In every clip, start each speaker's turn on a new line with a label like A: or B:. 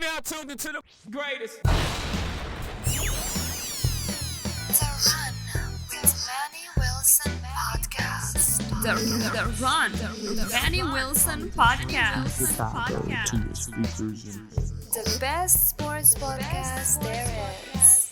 A: Now tuned into the greatest.
B: The Run with Manny Wilson podcast.
C: The Run with Manny Wilson podcast.
B: The best sports podcast there is.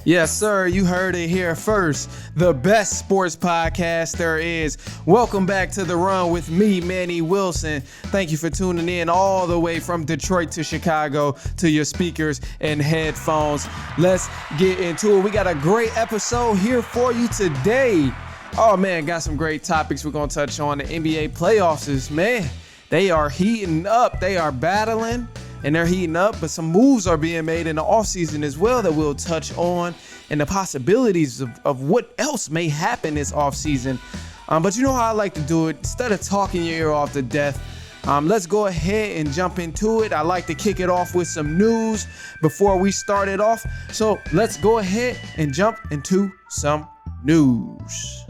D: Yes, sir. You heard it here first. The best sports podcast there is. Welcome back to The Run with me, Manny Wilson. Thank you for tuning in all the way from Detroit to Chicago to your speakers and headphones. Let's get into it. We got a great episode here for you today. Oh, man, got some great topics we're going to touch on. The NBA playoffs man, they are heating up. They are battling. And they're heating up, but some moves are being made in the offseason as well that we'll touch on, and the possibilities of what else may happen this offseason. But you know how I like to do it. Instead of talking your ear off to death, let's go ahead and jump into it. I like to kick it off with some news before we start it off. So let's go ahead and jump into some news.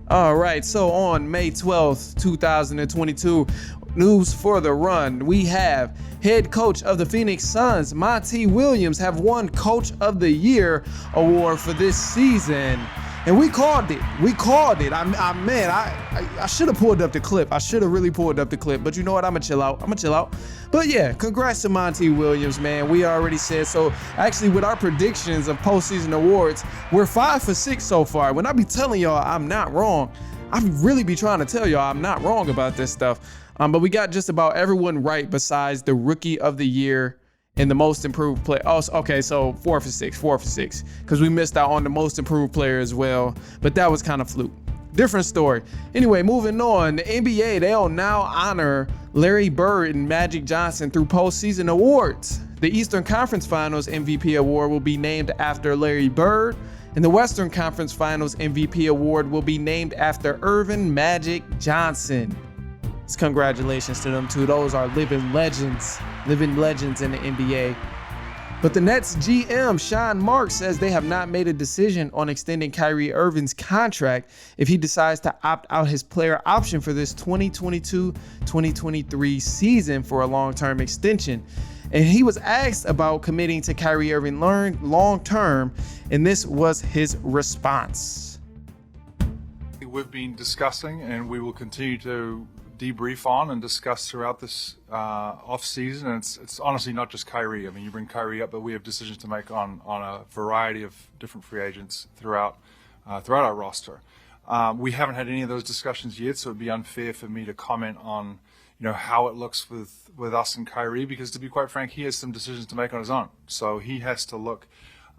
D: All right, so on May 12th, 2022, news for The Run. We have head coach of the Phoenix Suns, Monty Williams, have won Coach of the Year award for this season. And we called it. I should have pulled up the clip. I should have really pulled up the clip. But you know what? I'm going to chill out. But yeah, congrats to Monty Williams, man. We already said so. Actually, with our predictions of postseason awards, we're 5 for 6 so far. When I be telling y'all I'm not wrong, I really be trying to tell y'all I'm not wrong about this stuff. But we got just about everyone right besides the Rookie of the Year and the Most Improved Player. Oh, okay, so 4 for 6, because we missed out on the Most Improved Player as well. But that was kind of fluke. Different story. Anyway, moving on. The NBA, they'll now honor Larry Bird and Magic Johnson through postseason awards. The Eastern Conference Finals MVP award will be named after Larry Bird, and the Western Conference Finals MVP award will be named after Irving Magic Johnson. Congratulations to them too. Those are living legends in the NBA. But the Nets GM, Sean Marks, says they have not made a decision on extending Kyrie Irving's contract if he decides to opt out his player option for this 2022-2023 season for a long-term extension. And he was asked about committing to Kyrie Irving long-term, and this was his response.
E: We've been discussing, and we will continue to debrief on and discuss throughout this off season. And it's honestly not just Kyrie. I mean, you bring Kyrie up, but we have decisions to make on a variety of different free agents throughout our roster. We haven't had any of those discussions yet, so it'd be unfair for me to comment on how it looks with us and Kyrie, because to be quite frank, he has some decisions to make on his own. So he has to look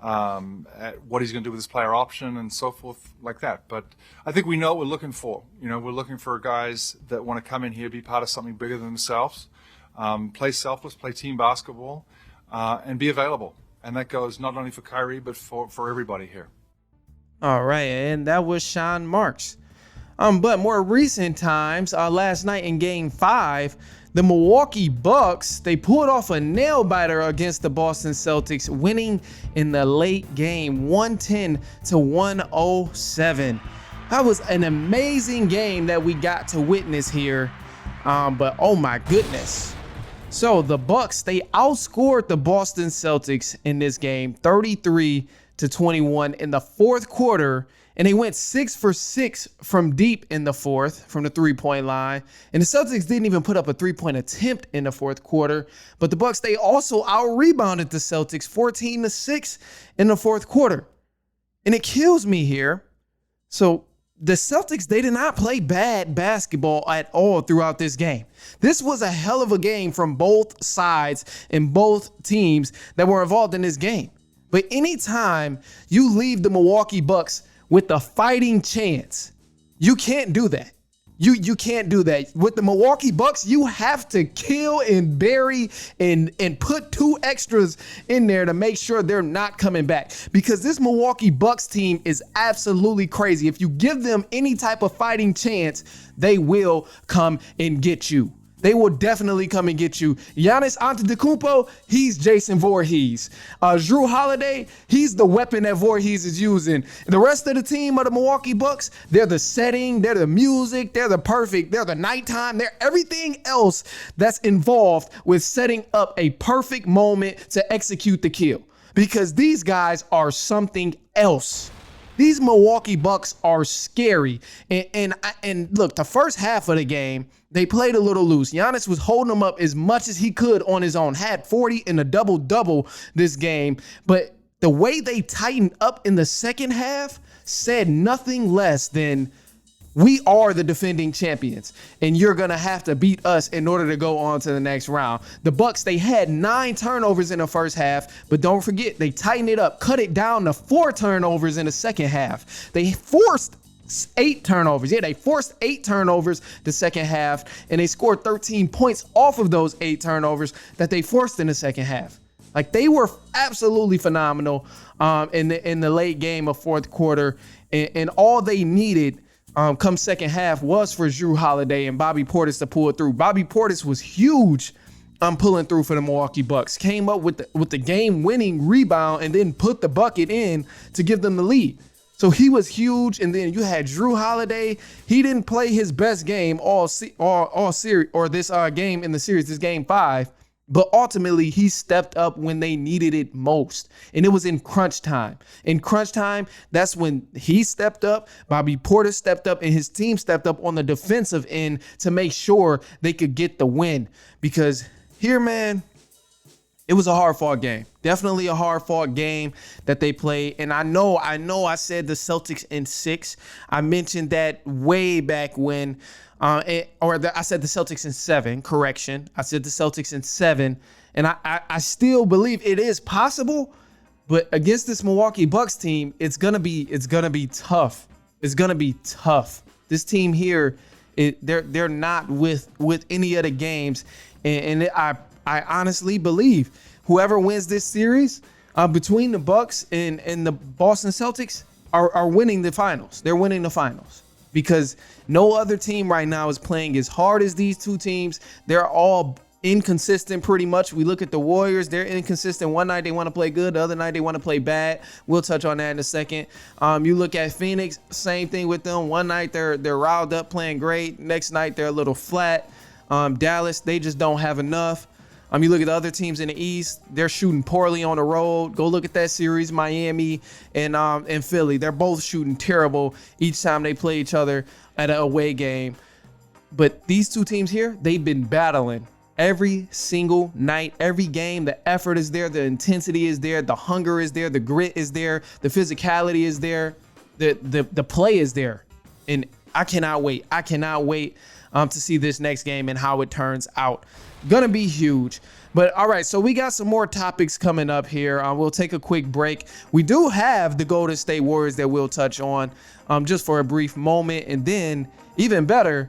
E: at what he's going to do with his player option and so forth like that. But I think we know what we're looking for. We're looking for guys that want to come in here, be part of something bigger than themselves, play selfless, play team basketball, and be available. And that goes not only for Kyrie, but for everybody here.
D: All right, and that was Sean Marks. But more recent times, last night in Game 5, the Milwaukee Bucks, they pulled off a nail-biter against the Boston Celtics, winning in the late game, 110-107. That was an amazing game that we got to witness here, but oh my goodness. So the Bucks, they outscored the Boston Celtics in this game, 33-21 in the fourth quarter. And they went 6 for 6 from deep in the fourth, from the three-point line. And the Celtics didn't even put up a three-point attempt in the fourth quarter. But the Bucks, they also out-rebounded the Celtics 14-6 in the fourth quarter. And it kills me here. So the Celtics, they did not play bad basketball at all throughout this game. This was a hell of a game from both sides and both teams that were involved in this game. But anytime you leave the Milwaukee Bucks with a fighting chance, you can't do that. You can't do that. With the Milwaukee Bucks, you have to kill and bury and put 2 extras in there to make sure they're not coming back. Because this Milwaukee Bucks team is absolutely crazy. If you give them any type of fighting chance, they will come and get you. They will definitely come and get you. Giannis Antetokounmpo, he's Jason Voorhees. Jrue Holiday, he's the weapon that Voorhees is using. The rest of the team of the Milwaukee Bucks, they're the setting, they're the music, they're the nighttime, they're everything else that's involved with setting up a perfect moment to execute the kill. Because these guys are something else. These Milwaukee Bucks are scary. And look, the first half of the game, they played a little loose. Giannis was holding them up as much as he could on his own. Had 40 and a double-double this game. But the way they tightened up in the second half said nothing less than, we are the defending champions, and you're going to have to beat us in order to go on to the next round. The Bucks, they had 9 turnovers in the first half, but don't forget, they tightened it up, cut it down to 4 turnovers in the second half. They forced 8 turnovers. Yeah, they forced 8 turnovers the second half, and they scored 13 points off of those 8 turnovers that they forced in the second half. Like, they were absolutely phenomenal in the late game of fourth quarter, and all they needed come second half was for Jrue Holiday and Bobby Portis to pull it through. Bobby Portis was huge pulling through for the Milwaukee Bucks. Came up with the game-winning rebound and then put the bucket in to give them the lead. So he was huge. And then you had Jrue Holiday. He didn't play his best game all series, or this game in the series, this game 5. But ultimately, he stepped up when they needed it most. And it was in crunch time. In crunch time, that's when he stepped up, Bobby Portis stepped up, and his team stepped up on the defensive end to make sure they could get the win. Because here, man, it was a hard-fought game. Definitely a hard-fought game that they played. And I know I said the Celtics in 6. I mentioned that way back when. I said the Celtics in 7, correction. I said the Celtics in 7, and I still believe it is possible, but against this Milwaukee Bucks team, it's gonna be tough. It's gonna be tough. This team here, they're not with any of the games, and I honestly believe whoever wins this series between the Bucks and the Boston Celtics are winning the finals. They're winning the finals. Because no other team right now is playing as hard as these two teams. They're all inconsistent pretty much. We look at the Warriors. They're inconsistent. One night they want to play good. The other night they want to play bad. We'll touch on that in a second. You look at Phoenix, same thing with them. One night they're riled up playing great. Next night they're a little flat. Dallas, they just don't have enough. You look at the other teams in the East, they're shooting poorly on the road. Go look at that series, Miami and Philly. They're both shooting terrible each time they play each other at an away game. But these two teams here, they've been battling every single night, every game. The effort is there, the intensity is there, the hunger is there, the grit is there, the physicality is there, the play is there. And I cannot wait. To see this next game and how it turns out. Gonna be huge. But all right, so we got some more topics coming up here. We'll take a quick break. We do have the Golden State Warriors that we'll touch on just for a brief moment. And then, even better,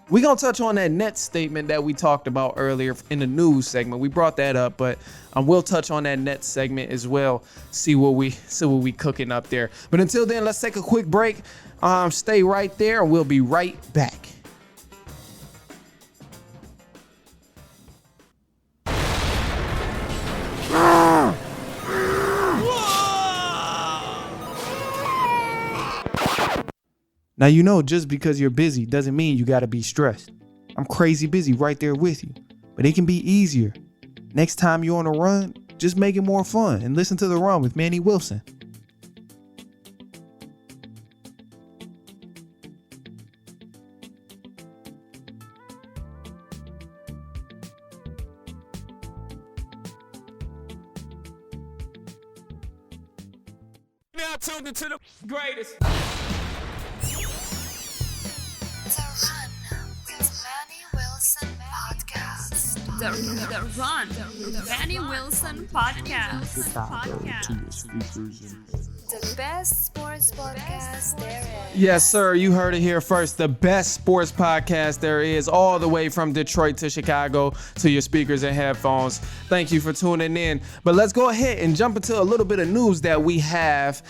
D: we're gonna touch on that Nets statement that we talked about earlier in the news segment. We brought that up, but we'll touch on that Nets segment as well. See what we cooking up there. But until then, let's take a quick break. Stay right there. We'll be right back. Now, you know, just because you're busy doesn't mean you got to be stressed. I'm crazy busy right there with you, but it can be easier. Next time you're on a run, just make it more fun and listen to The Run with Manny Wilson.
A: Now tuned into the greatest.
B: The Run with Manny Wilson podcast.
C: The Run, the Manny Wilson podcast.
D: To your speakers and
B: The best sports podcast there is.
D: Yes, sir. You heard it here first. The best sports podcast there is, all the way from Detroit to Chicago to your speakers and headphones. Thank you for tuning in. But let's go ahead and jump into a little bit of news that we have.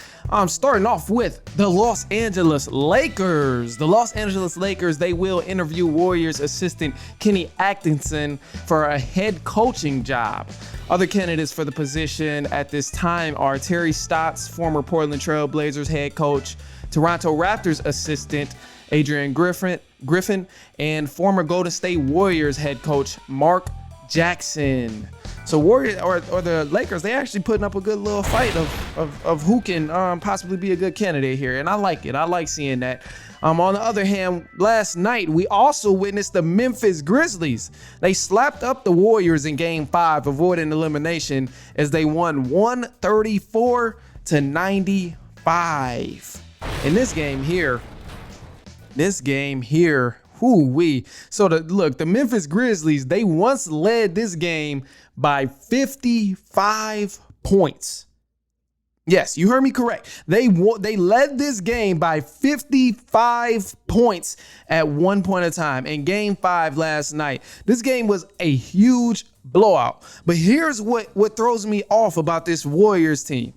D: Starting off with the Los Angeles Lakers. The Los Angeles Lakers, they will interview Warriors assistant Kenny Atkinson for a head coaching job. Other candidates for the position at this time are Terry Stotts, former Portland Trail Blazers head coach, Toronto Raptors assistant Adrian Griffin, and former Golden State Warriors head coach Mark Jackson. So Warriors or the Lakers, they actually putting up a good little fight of who can possibly be a good candidate here, and I like it. I like seeing that. On the other hand, last night we also witnessed the Memphis Grizzlies. They slapped up the Warriors in Game 5, avoiding elimination as they won 134-95. In this game here, whoo-wee. So the Memphis Grizzlies, they once led this game by 55 points. Yes, you heard me correct. They led this game by 55 points at one point in time in Game 5 last night. This game was a huge blowout. But here's what throws me off about this Warriors team.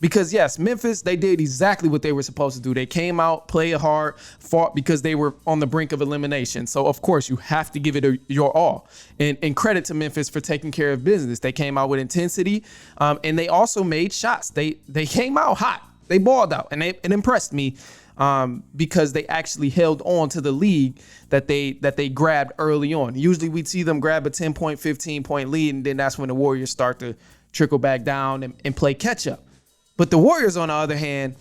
D: Because yes, Memphis, they did exactly what they were supposed to do. They came out, played hard, fought because they were on the brink of elimination. So of course you have to give it your all. And credit to Memphis for taking care of business. They came out with intensity, and they also made shots. They came out hot. They balled out, and it impressed me because they actually held on to the lead that they grabbed early on. Usually we'd see them grab a 10-point, 15-point lead, and then that's when the Warriors start to trickle back down and play catch up. But the Warriors, on the other hand,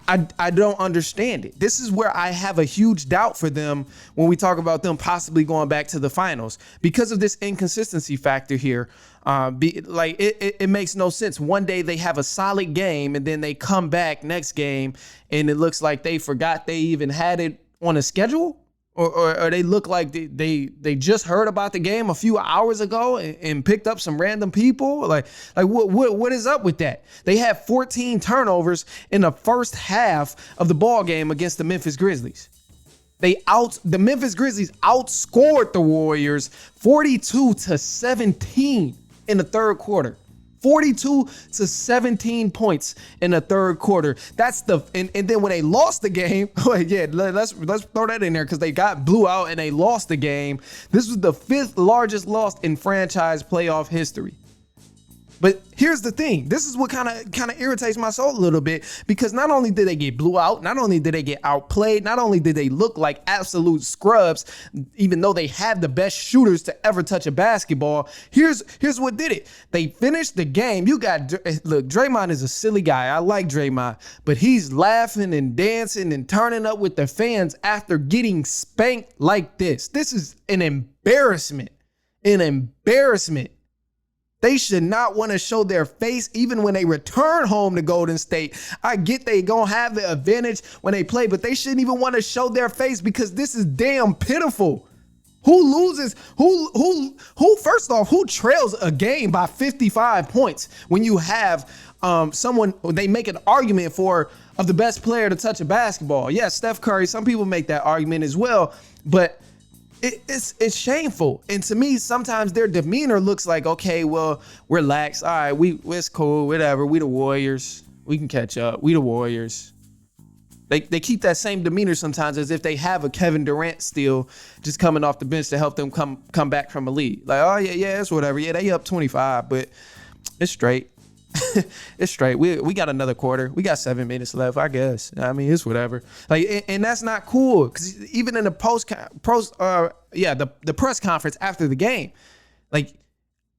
D: I don't understand it. This is where I have a huge doubt for them when we talk about them possibly going back to the finals because of this inconsistency factor here. It makes no sense. One day they have a solid game and then they come back next game and it looks like they forgot they even had it on a schedule. Or they look like they just heard about the game a few hours ago and picked up some random people. Like what is up with that? They had 14 turnovers in the first half of the ball game against the Memphis Grizzlies. The Memphis Grizzlies outscored the Warriors 42-17 in the third quarter. 42-17 points in the third quarter. That's and then when they lost the game, let's throw that in there because they blew out and they lost the game. This was the 5th largest loss in franchise playoff history. But here's the thing. This is what kind of irritates my soul a little bit because not only did they get blew out, not only did they get outplayed, not only did they look like absolute scrubs, even though they had the best shooters to ever touch a basketball. Here's what did it. They finished the game. Look, Draymond is a silly guy. I like Draymond, but he's laughing and dancing and turning up with the fans after getting spanked like this. This is an embarrassment. An embarrassment. They should not want to show their face even when they return home to Golden State. I get they gonna have the advantage when they play, but they shouldn't even want to show their face because this is damn pitiful. Who loses? First off, who trails a game by 55 points when you have someone they make an argument of the best player to touch a basketball? Yes, Steph Curry. Some people make that argument as well, but it's shameful. And to me, sometimes their demeanor looks like, okay, well, relax. All right, it's cool, whatever. We the Warriors. We can catch up. We the Warriors. They keep that same demeanor sometimes as if they have a Kevin Durant still just coming off the bench to help them come back from a lead. Like, oh, yeah, it's whatever. Yeah, they up 25, but it's straight. It's straight. We got another quarter. We got 7 minutes left, I guess. I mean, it's whatever. Like, and that's not cool because even in the the press conference after the game, like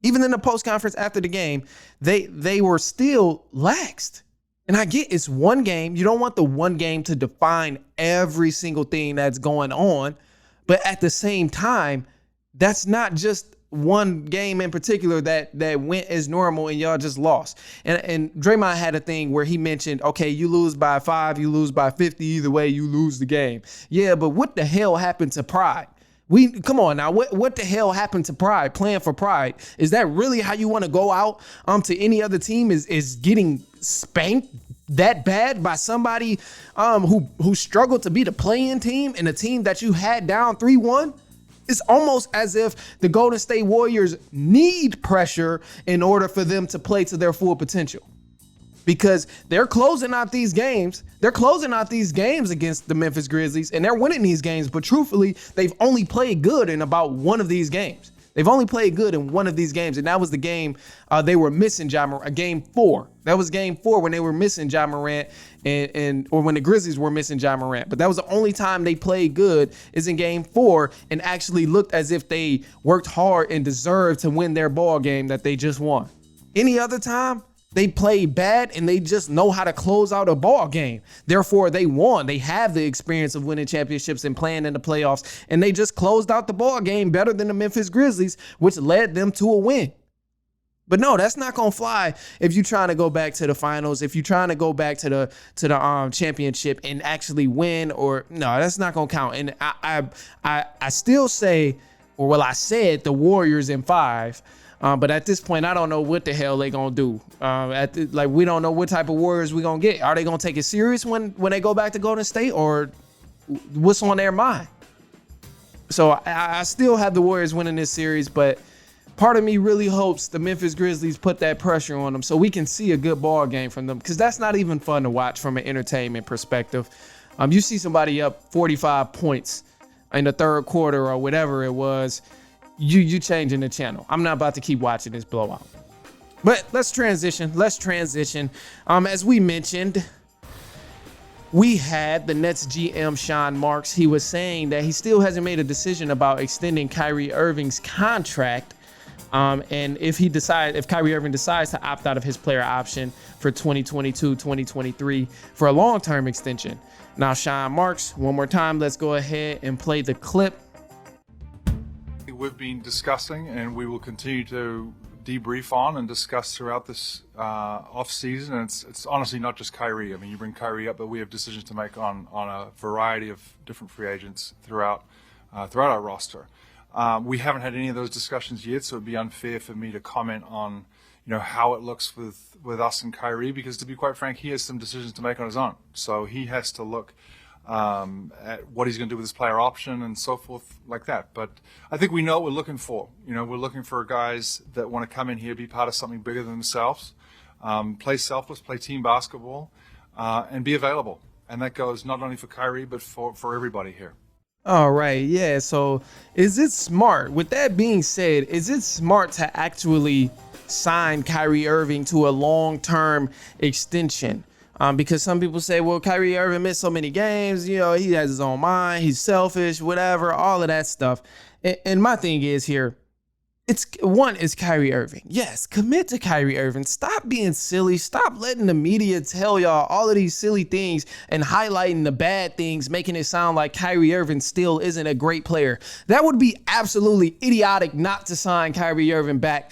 D: even in the post conference after the game, they were still laxed. And I get it's one game. You don't want the one game to define every single thing that's going on, but at the same time, that's not just one game in particular that went as normal and y'all just lost. And Draymond had a thing where he mentioned, okay, you lose by 5, you lose by 50, either way you lose the game. Yeah, but what the hell happened to pride? Come on now, what the hell happened to pride? Playing for pride. Is that really how you want to go out to any other team is getting spanked that bad by somebody who struggled to beat a play-in team and a team that you had down 3-1? It's almost as if the Golden State Warriors need pressure in order for them to play to their full potential, because they're closing out these games. They're closing out these games against the Memphis Grizzlies, and they're winning these games. But truthfully, they've only played good in about one of these games. They've only played good in one of these games, and that was the game they were missing Ja Morant, game 4. That was game 4 when they were missing Ja Morant, or when the Grizzlies were missing Ja Morant. But that was the only time they played good, is in game 4, and actually looked as if they worked hard and deserved to win their ball game that they just won. Any other time, they played bad and they just know how to close out a ball game. Therefore, they won. They have the experience of winning championships and playing in the playoffs, and they just closed out the ball game better than the Memphis Grizzlies, which led them to a win. But no, that's not gonna fly if you're trying to go back to the finals. If you're trying to go back to the championship and actually win, or no, that's not gonna count. And I still say, or well, I said the Warriors in 5. But at this point, I don't know what the hell they gonna do. We don't know what type of Warriors we gonna get. Are they gonna take it serious when they go back to Golden State, or what's on their mind? So I still have the Warriors winning this series, but part of me really hopes the Memphis Grizzlies put that pressure on them so we can see a good ball game from them, because that's not even fun to watch from an entertainment perspective. You see somebody up 45 points in the third quarter or whatever it was, you changing the channel. I'm not about to keep watching this blowout. But let's transition. As we mentioned, we had the Nets GM Sean Marks. He was saying that he still hasn't made a decision about extending Kyrie Irving's contract. And if Kyrie Irving decides to opt out of his player option for 2022-2023 for a long-term extension. Now, Sean Marks, one more time, let's go ahead and play the clip.
E: We've been discussing, and we will continue to debrief on and discuss throughout this off season. And it's honestly not just Kyrie. I mean, you bring Kyrie up, but we have decisions to make on a variety of different free agents throughout our roster. We haven't had any of those discussions yet, so it'd be unfair for me to comment on how it looks with us and Kyrie, because to be quite frank, he has some decisions to make on his own. So he has to look at what he's going to do with his player option and so forth like that. But I think we know what we're looking for. We're looking for guys that want to come in here, be part of something bigger than themselves, play selfless, play team basketball, and be available. And that goes not only for Kyrie, but for everybody here.
D: All right. Yeah. So is it smart? With that being said, is it smart to actually sign Kyrie Irving to a long-term extension? Because some people say, well, Kyrie Irving missed so many games, he has his own mind, he's selfish, whatever, all of that stuff. And my thing is here, it's Kyrie Irving. Yes, commit to Kyrie Irving. Stop being silly. Stop letting the media tell y'all all of these silly things and highlighting the bad things, making it sound like Kyrie Irving still isn't a great player. That would be absolutely idiotic not to sign Kyrie Irving back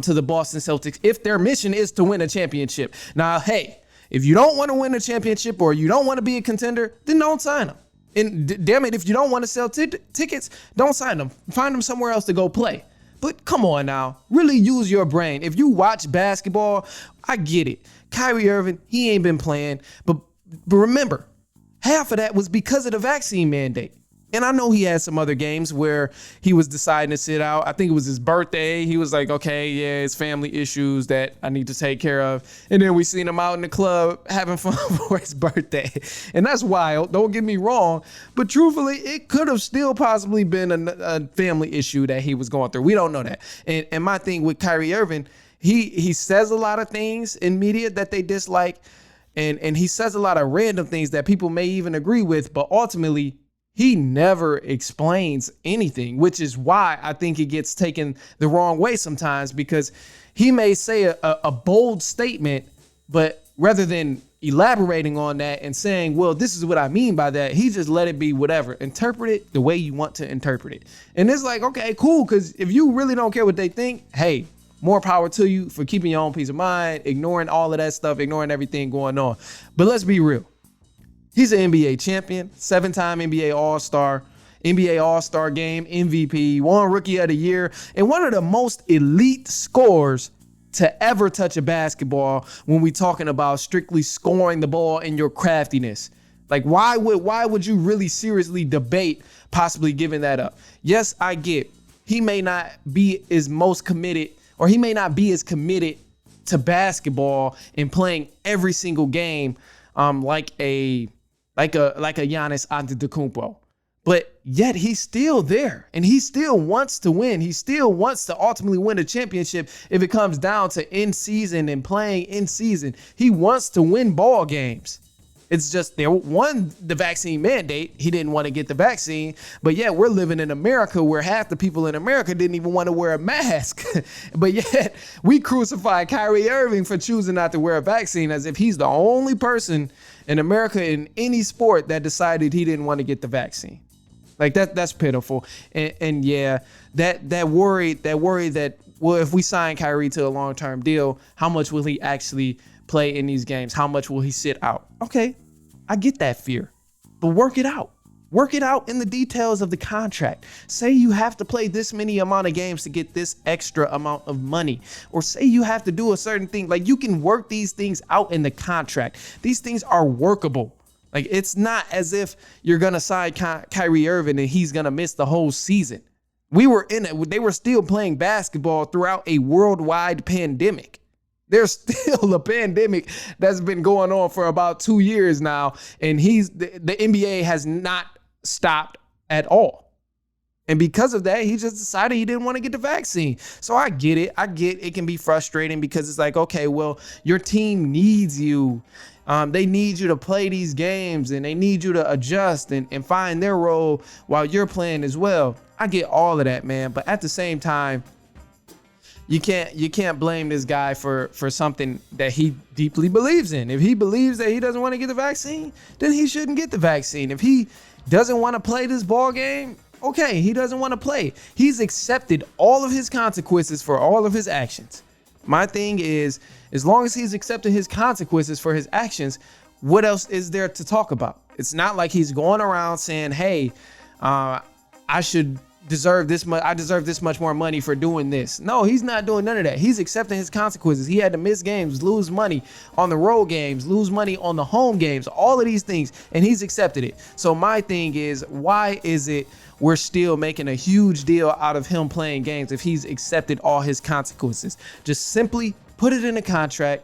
D: to the Boston Celtics if their mission is to win a championship. Now, hey, if you don't want to win a championship or you don't want to be a contender, then don't sign them. And damn it, if you don't want to sell tickets, don't sign them. Find them somewhere else to go play. But come on now, really use your brain. If you watch basketball, I get it. Kyrie Irving, he ain't been playing. But remember, half of that was because of the vaccine mandate. And I know he had some other games where he was deciding to sit out. I think it was his birthday. He was like, okay, yeah, it's family issues that I need to take care of. And then we seen him out in the club having fun for his birthday. And that's wild. Don't get me wrong. But truthfully, it could have still possibly been a family issue that he was going through. We don't know that. And my thing with Kyrie Irving, he says a lot of things in media that they dislike. And he says a lot of random things that people may even agree with. But ultimately, he never explains anything, which is why I think it gets taken the wrong way sometimes, because he may say a bold statement, but rather than elaborating on that and saying, well, this is what I mean by that, he just let it be whatever. Interpret it the way you want to interpret it. And it's like, okay, cool, because if you really don't care what they think, hey, more power to you for keeping your own peace of mind, ignoring all of that stuff, ignoring everything going on. But let's be real. He's an NBA champion, 7-time NBA All-Star, NBA All-Star Game MVP, won Rookie of the Year, and one of the most elite scorers to ever touch a basketball when we talking about strictly scoring the ball and your craftiness. Like, why would you really seriously debate possibly giving that up? Yes, I get he may not be as most committed, or he may not be as committed to basketball and playing every single game like a Giannis Antetokounmpo. But yet he's still there, and he still wants to win. He still wants to ultimately win a championship if it comes down to in season and playing in season. He wants to win ball games. It's just they won the vaccine mandate. He didn't want to get the vaccine. But yet we're living in America where half the people in America didn't even want to wear a mask. But yet we crucified Kyrie Irving for choosing not to wear a vaccine as if he's the only person in America in any sport that decided he didn't want to get the vaccine. Like that's pitiful. And yeah, that worry that, well, if we sign Kyrie to a long-term deal, how much will he actually play in these games? How much will he sit out? Okay, I get that fear, but work it out. Work it out in the details of the contract. Say you have to play this many amount of games to get this extra amount of money, or say you have to do a certain thing. Like, you can work these things out in the contract. These things are workable. Like, it's not as if you're going to sign Kyrie Irving and he's going to miss the whole season. We were in it. They were still playing basketball throughout a worldwide pandemic. There's still a pandemic that's been going on for about 2 years now, and the NBA has not stopped at all. And because of that, he just decided he didn't want to get the vaccine. So I get it. It can be frustrating because it's like, okay, well, your team needs you. They need you to play these games, and they need you to adjust and find their role while you're playing as well. I get all of that, man. But at the same time, you can't blame this guy for something that he deeply believes in. If he believes that he doesn't want to get the vaccine, then he shouldn't get the vaccine. If he doesn't want to play this ball game, okay, he doesn't want to play. He's accepted all of his consequences for all of his actions. My thing is, as long as he's accepted his consequences for his actions, what else is there to talk about? It's not like he's going around saying, hey, I deserve this much more money for doing this. No, he's not doing none of that. He's accepting his consequences. He had to miss games, lose money on the road games, lose money on the home games, all of these things, and he's accepted it. So my thing is, why is it we're still making a huge deal out of him playing games if he's accepted all his consequences? Just simply put it in a contract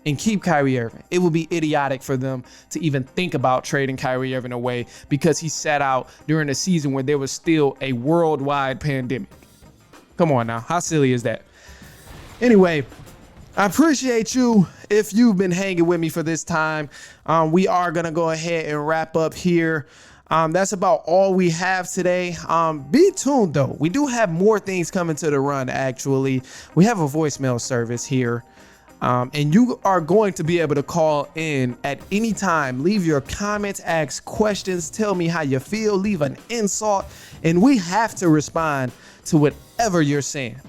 D: and keep Kyrie Irving. It would be idiotic for them to even think about trading Kyrie Irving away because he sat out during a season where there was still a worldwide pandemic. Come on now, how silly is that? Anyway, I appreciate you if you've been hanging with me for this time. We are gonna go ahead and wrap up here. That's about all we have today. Be tuned though. We do have more things coming to the run. Actually, we have a voicemail service here. And you are going to be able to call in at any time. Leave your comments, ask questions, tell me how you feel, leave an insult, and we have to respond to whatever you're saying.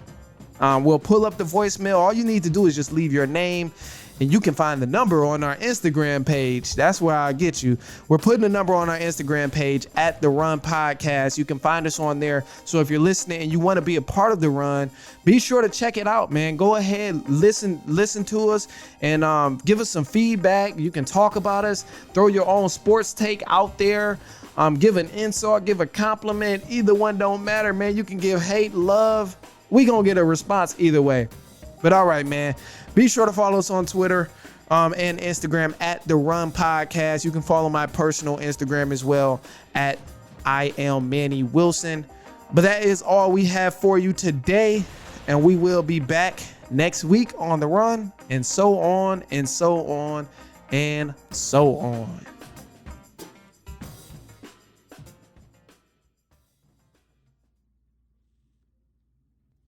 D: We'll pull up the voicemail. All you need to do is just leave your name, and you can find the number on our Instagram page. That's where I'll get you. We're putting the number on our Instagram page at The Run Podcast. You can find us on there. So if you're listening and you want to be a part of The Run, be sure to check it out, man. Go ahead, listen to us, and give us some feedback. You can talk about us, throw your own sports take out there. Give an insult, give a compliment. Either one don't matter, man. You can give hate, love. We gonna get a response either way. But all right, man. Be sure to follow us on Twitter and Instagram at The Run Podcast. You can follow my personal Instagram as well at I am Manny Wilson. But that is all we have for you today. And we will be back next week on The Run, and so on and so on and so on.